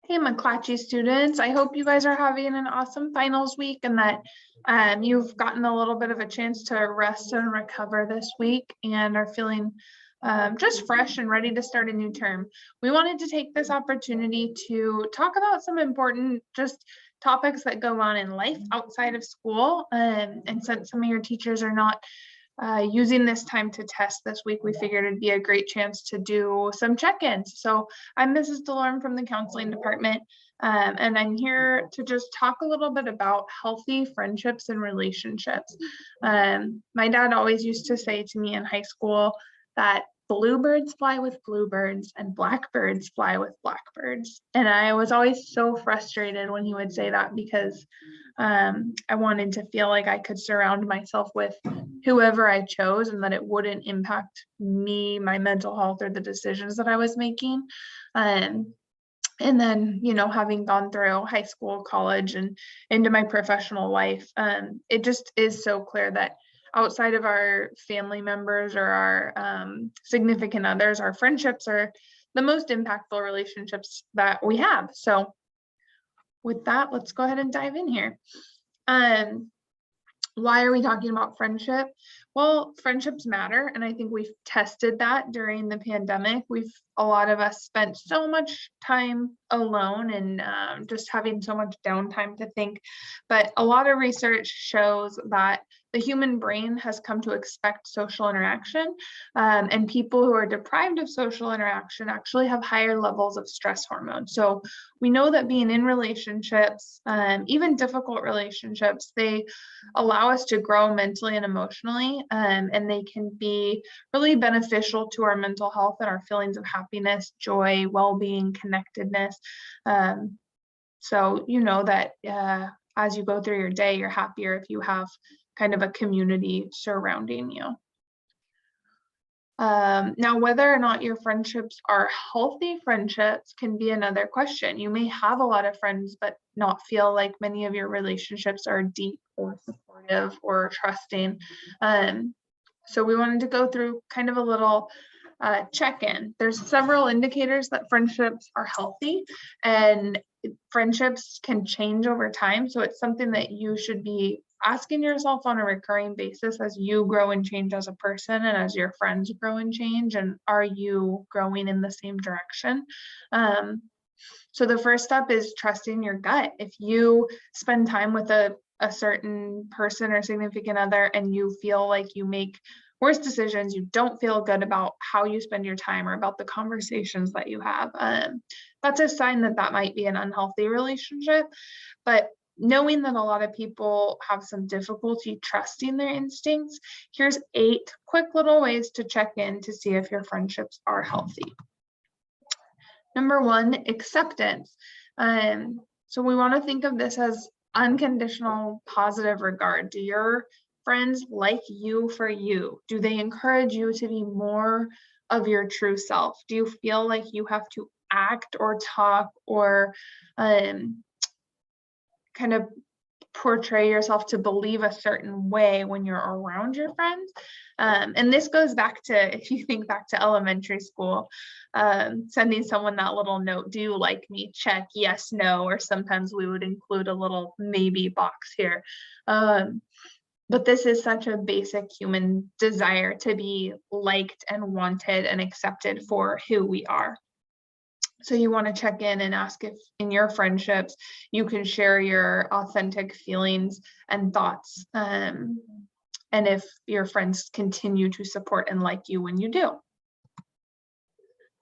Hey, McClatchy students. I hope you guys are having an awesome finals week and that you've gotten a little bit of a chance to rest and recover this week and are feeling just fresh and ready to start a new term. We wanted to take this opportunity to talk about some important just topics that go on in life outside of school. And since some of your teachers are not using this time to test this week, we figured it'd be a great chance to do some check-ins. So I'm Mrs. DeLorme from the counseling department, and I'm here to just talk a little bit about healthy friendships and relationships. My dad always used to say to me in high school that bluebirds fly with bluebirds and blackbirds fly with blackbirds. And I was always so frustrated when he would say that because I wanted to feel like I could surround myself with whoever I chose and that it wouldn't impact me, my mental health, or the decisions that I was making. And then, having gone through high school, college, and into my professional life, it just is so clear that outside of our family members or our significant others, our friendships are the most impactful relationships that we have. So with that, let's go ahead and dive in here. Why are we talking about friendship? Well, friendships matter, and I think we've tested that during the pandemic. A lot of us spent so much time alone and just having so much downtime to think. But a lot of research shows that the human brain has come to expect social interaction, and people who are deprived of social interaction actually have higher levels of stress hormones. So we know that being in relationships, even difficult relationships, they allow us to grow mentally and emotionally, and they can be really beneficial to our mental health and our feelings of happiness, joy, well-being, connectedness. So you know that as you go through your day, you're happier if you have kind of a community surrounding you. Now, whether or not your friendships are healthy friendships can be another question. You may have a lot of friends, but not feel like many of your relationships are deep or supportive or trusting. So we wanted to go through kind of a little check-in. There's several indicators that friendships are healthy, and friendships can change over time. So it's something that you should be asking yourself on a recurring basis as you grow and change as a person and as your friends grow and change, and are you growing in the same direction? So the first step is trusting your gut. If you spend time with a certain person or significant other and you feel like you make worse decisions, you don't feel good about how you spend your time or about the conversations that you have, that's a sign that that might be an unhealthy relationship. But knowing that a lot of people have some difficulty trusting their instincts, here's 8 quick little ways to check in to see if your friendships are healthy. Number 1, acceptance. So we want to think of this as unconditional positive regard. Do your friends like you for you? Do they encourage you to be more of your true self? Do you feel like you have to act or talk or kind of portray yourself to believe a certain way when you're around your friends? And this goes back to, if you think back to elementary school, sending someone that little note, do you like me? Check yes, no, or sometimes we would include a little maybe box here. But this is such a basic human desire to be liked and wanted and accepted for who we are. So you want to check in and ask if in your friendships you can share your authentic feelings and thoughts, and if your friends continue to support and like you when you do.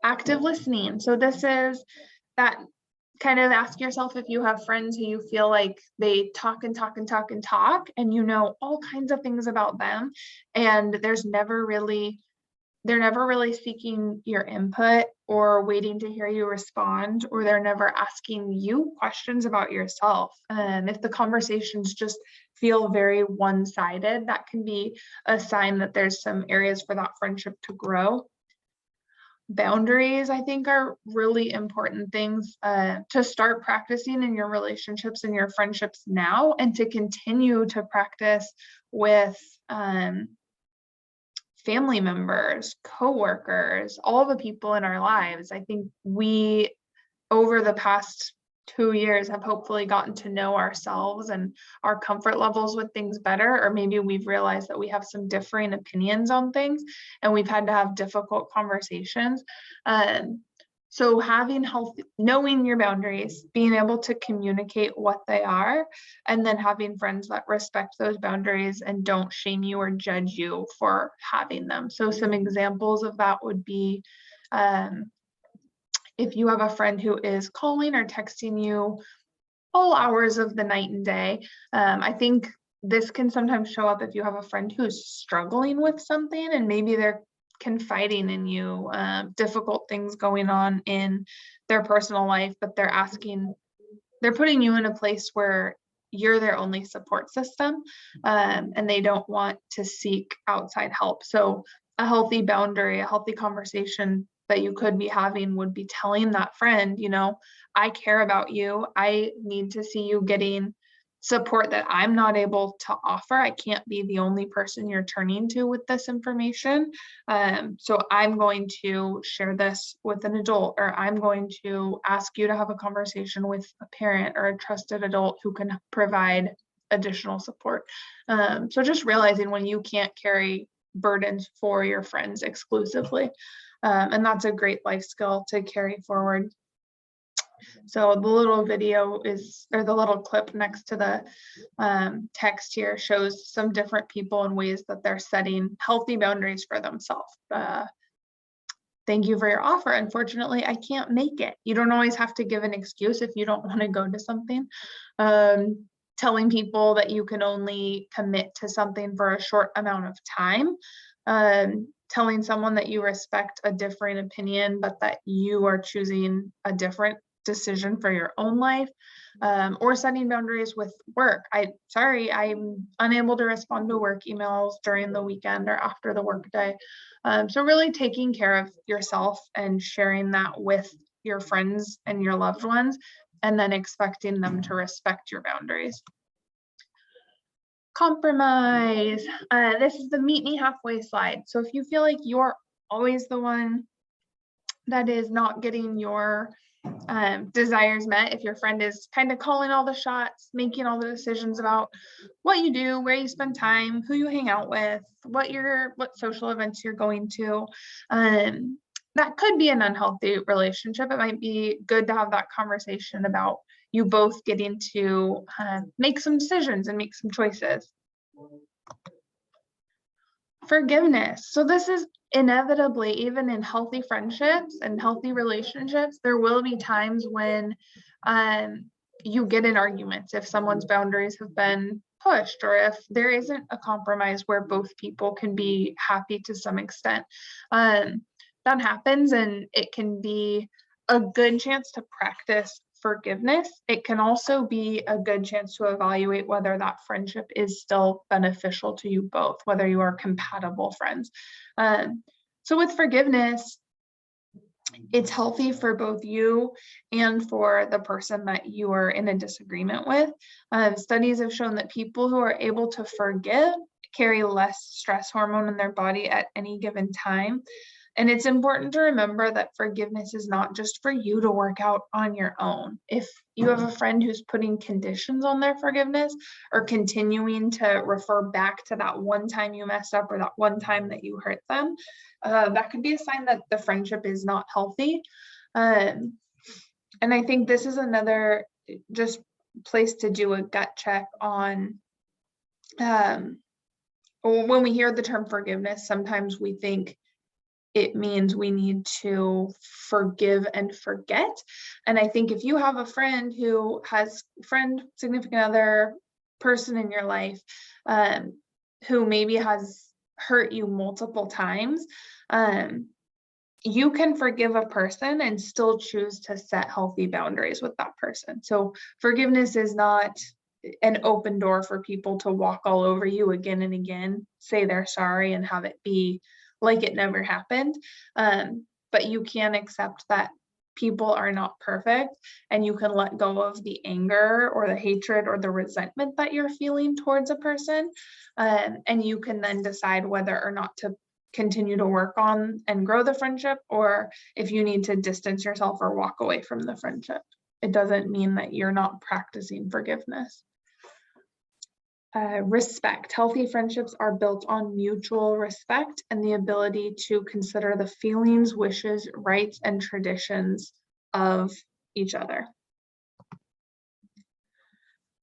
Active listening. So this is that kind of ask yourself if you have friends who you feel like they talk and talk and talk and talk, and you know all kinds of things about them, and they're never really seeking your input or waiting to hear you respond, or they're never asking you questions about yourself. And if the conversations just feel very one-sided, that can be a sign that there's some areas for that friendship to grow. Boundaries, I think, are really important things to start practicing in your relationships and your friendships now, and to continue to practice with family members, coworkers, all the people in our lives. I think we, over the past 2 years have hopefully gotten to know ourselves and our comfort levels with things better, or maybe we've realized that we have some differing opinions on things and we've had to have difficult conversations. So having healthy, knowing your boundaries, being able to communicate what they are, and then having friends that respect those boundaries and don't shame you or judge you for having them. So some examples of that would be, if you have a friend who is calling or texting you all hours of the night and day, I think this can sometimes show up if you have a friend who's struggling with something and maybe they're confiding in you, difficult things going on in their personal life, but they're putting you in a place where you're their only support system, and they don't want to seek outside help. So a healthy boundary, a healthy conversation that you could be having would be telling that friend, I care about you. I need to see you getting support that I'm not able to offer. I can't be the only person you're turning to with this information. So I'm going to share this with an adult, or I'm going to ask you to have a conversation with a parent or a trusted adult who can provide additional support. So just realizing when you can't carry burdens for your friends exclusively. And that's a great life skill to carry forward. So the little video or the little clip next to the text here shows some different people and ways that they're setting healthy boundaries for themselves. Thank you for your offer. Unfortunately, I can't make it. You don't always have to give an excuse if you don't want to go to something. Telling people that you can only commit to something for a short amount of time. Telling someone that you respect a different opinion, but that you are choosing a different decision for your own life, or setting boundaries with work. I'm unable to respond to work emails during the weekend or after the workday. So really taking care of yourself and sharing that with your friends and your loved ones, and then expecting them to respect your boundaries. Compromise. This is the meet me halfway slide. So if you feel like you're always the one that is not getting your desires met, if your friend is kind of calling all the shots, making all the decisions about what you do, where you spend time, who you hang out with, what social events you're going to, that could be an unhealthy relationship. It might be good to have that conversation about you both getting to make some decisions and make some choices. Forgiveness. So this is inevitably, even in healthy friendships and healthy relationships, there will be times when you get in arguments if someone's boundaries have been pushed, or if there isn't a compromise where both people can be happy to some extent. That happens, and it can be a good chance to practice forgiveness. It can also be a good chance to evaluate whether that friendship is still beneficial to you both, whether you are compatible friends. So with forgiveness, it's healthy for both you and for the person that you are in a disagreement with. Studies have shown that people who are able to forgive carry less stress hormone in their body at any given time. And it's important to remember that forgiveness is not just for you to work out on your own. If you have a friend who's putting conditions on their forgiveness or continuing to refer back to that one time you messed up or that one time that you hurt them, that could be a sign that the friendship is not healthy. And I think this is another just place to do a gut check on. When we hear the term forgiveness, sometimes we think it means we need to forgive and forget. And I think if you have a friend who has significant other, person in your life, who maybe has hurt you multiple times, you can forgive a person and still choose to set healthy boundaries with that person. So forgiveness is not an open door for people to walk all over you again and again, say they're sorry and have it be like it never happened. But you can accept that people are not perfect, and you can let go of the anger or the hatred or the resentment that you're feeling towards a person. And you can then decide whether or not to continue to work on and grow the friendship, or if you need to distance yourself or walk away from the friendship. it doesn't mean that you're not practicing forgiveness. Respect. Healthy friendships are built on mutual respect and the ability to consider the feelings, wishes, rights, and traditions of each other.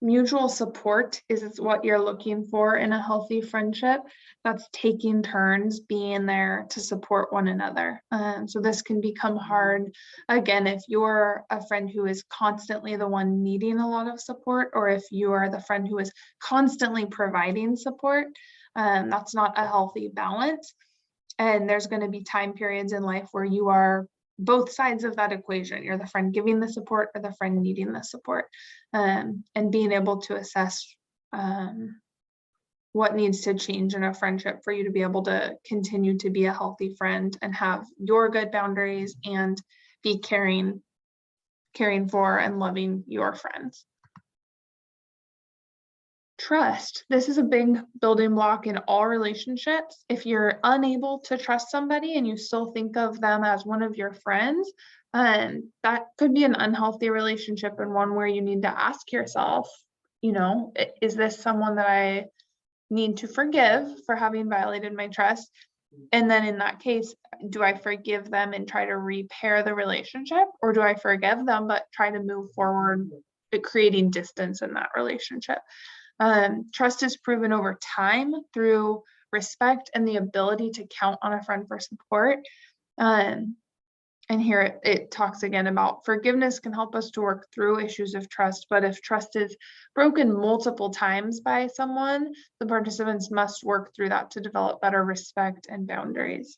Mutual support is what you're looking for in a healthy friendship. That's taking turns being there to support one another. So this can become hard, again, if you're a friend who is constantly the one needing a lot of support, or if you are the friend who is constantly providing support. That's not a healthy balance. And there's going to be time periods in life where you are both sides of that equation. You're the friend giving the support or the friend needing the support, and being able to assess what needs to change in a friendship for you to be able to continue to be a healthy friend and have your good boundaries and be caring for and loving your friends. Trust. This is a big building block in all relationships. If you're unable to trust somebody and you still think of them as one of your friends, that could be an unhealthy relationship, and one where you need to ask yourself, is this someone that I need to forgive for having violated my trust? And then in that case, do I forgive them and try to repair the relationship, or do I forgive them but try to move forward, creating distance in that relationship? Trust is proven over time through respect and the ability to count on a friend for support. And here it talks again about forgiveness can help us to work through issues of trust, but if trust is broken multiple times by someone, the participants must work through that to develop better respect and boundaries.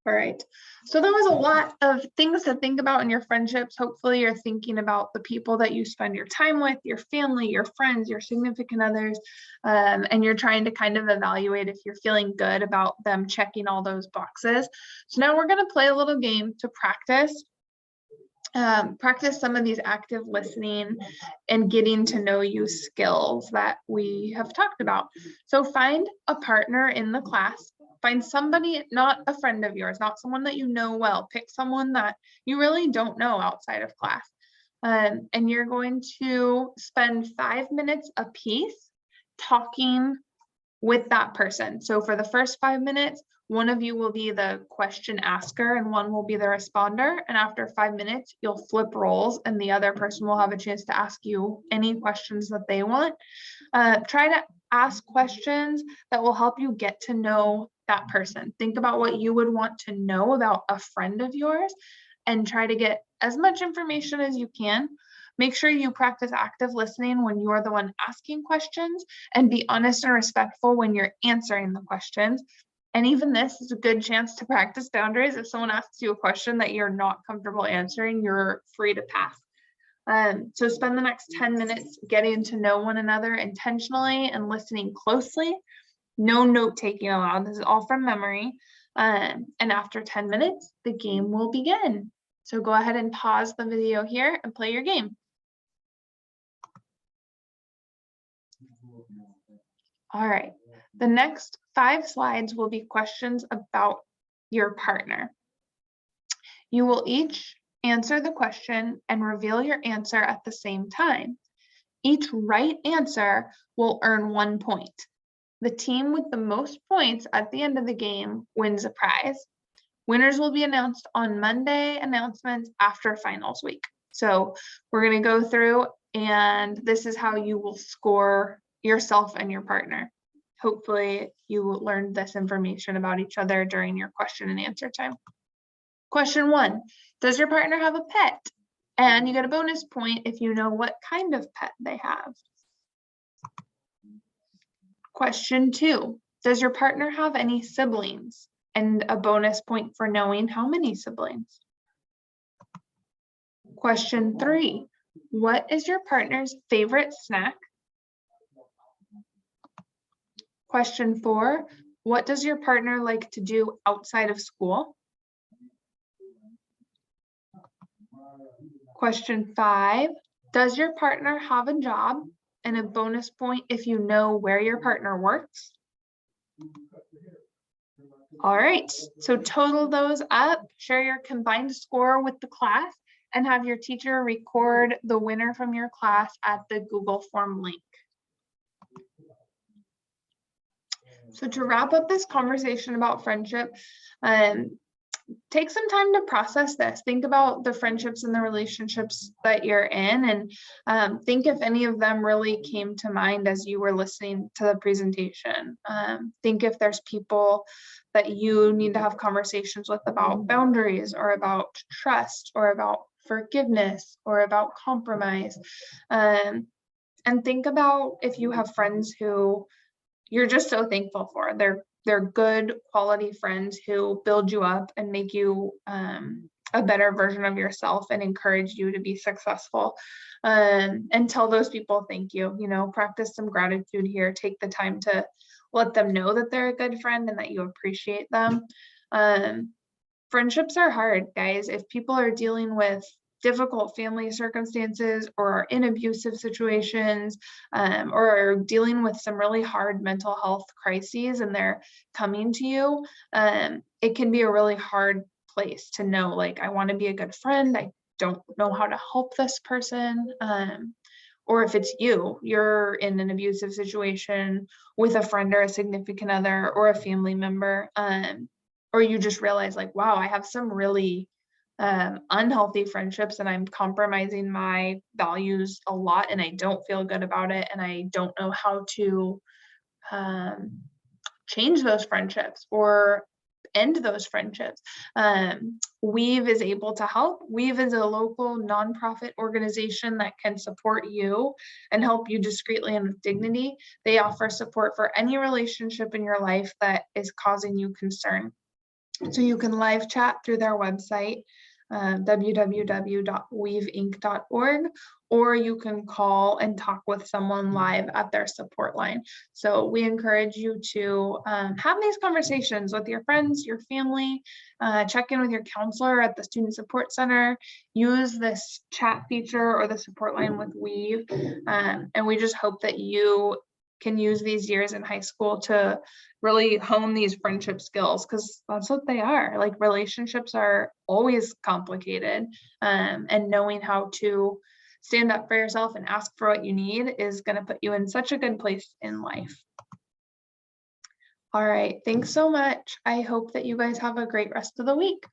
All right, so that was a lot of things to think about in your friendships. Hopefully you're thinking about the people that you spend your time with, your family, your friends, your significant others, and you're trying to kind of evaluate if you're feeling good about them checking all those boxes. So now we're going to play a little game to practice some of these active listening and getting to know you skills that we have talked about. So find a partner in the class. Find somebody, not a friend of yours, not someone that you know well. Pick someone that you really don't know outside of class. And you're going to spend 5 minutes apiece talking with that person. So for the first 5 minutes, one of you will be the question asker and one will be the responder. And after 5 minutes, you'll flip roles and the other person will have a chance to ask you any questions that they want. Try to ask questions that will help you get to know that person. Think about what you would want to know about a friend of yours and try to get as much information as you can. Make sure you practice active listening when you're the one asking questions, and be honest and respectful when you're answering the questions. And even this is a good chance to practice boundaries. If someone asks you a question that you're not comfortable answering, you're free to pass. So spend the next 10 minutes getting to know one another intentionally and listening closely. No note taking allowed. This is all from memory. And after 10 minutes, the game will begin. So go ahead and pause the video here and play your game. All right, the next 5 slides will be questions about your partner. You will each answer the question and reveal your answer at the same time. Each right answer will earn 1 point. The team with the most points at the end of the game wins a prize. Winners will be announced on Monday announcements after finals week. So we're going to go through, and this is how you will score yourself and your partner. Hopefully you learned this information about each other during your question and answer time. Question 1, does your partner have a pet? And you get a bonus point if you know what kind of pet they have. Question 2, does your partner have any siblings? And a bonus point for knowing how many siblings. Question 3, what is your partner's favorite snack? Question 4, what does your partner like to do outside of school? Question 5, does your partner have a job? And a bonus point if you know where your partner works. All right, so total those up, share your combined score with the class, and have your teacher record the winner from your class at the Google Form link. So to wrap up this conversation about friendship, take some time to process this. Think about the friendships and the relationships that you're in, and think if any of them really came to mind as you were listening to the presentation. Think if there's people that you need to have conversations with about boundaries, or about trust, or about forgiveness, or about compromise. And think about if you have friends who you're just so thankful for. They're good quality friends who build you up and make you a better version of yourself and encourage you to be successful. And tell those people thank you. You know, practice some gratitude here. Take the time to let them know that they're a good friend and that you appreciate them. Friendships are hard, guys. If people are dealing with difficult family circumstances, or are in abusive situations, or are dealing with some really hard mental health crises, and they're coming to you, it can be a really hard place to know, like, I want to be a good friend. I don't know how to help this person. Or if it's you're in an abusive situation with a friend or a significant other or a family member, or you just realize, like, wow, I have some really unhealthy friendships and I'm compromising my values a lot and I don't feel good about it and I don't know how to change those friendships or end those friendships. Weave is able to help. Weave is a local nonprofit organization that can support you and help you discreetly and with dignity. They offer support for any relationship in your life that is causing you concern. So you can live chat through their website, www.weaveinc.org, or you can call and talk with someone live at their support line. So we encourage you to have these conversations with your friends, your family, check in with your counselor at the Student Support Center, use this chat feature or the support line with Weave, and we just hope that you can use these years in high school to really hone these friendship skills, because that's what they are. Like, relationships are always complicated, and knowing how to stand up for yourself and ask for what you need is going to put you in such a good place in life. All right, thanks so much. I hope that you guys have a great rest of the week.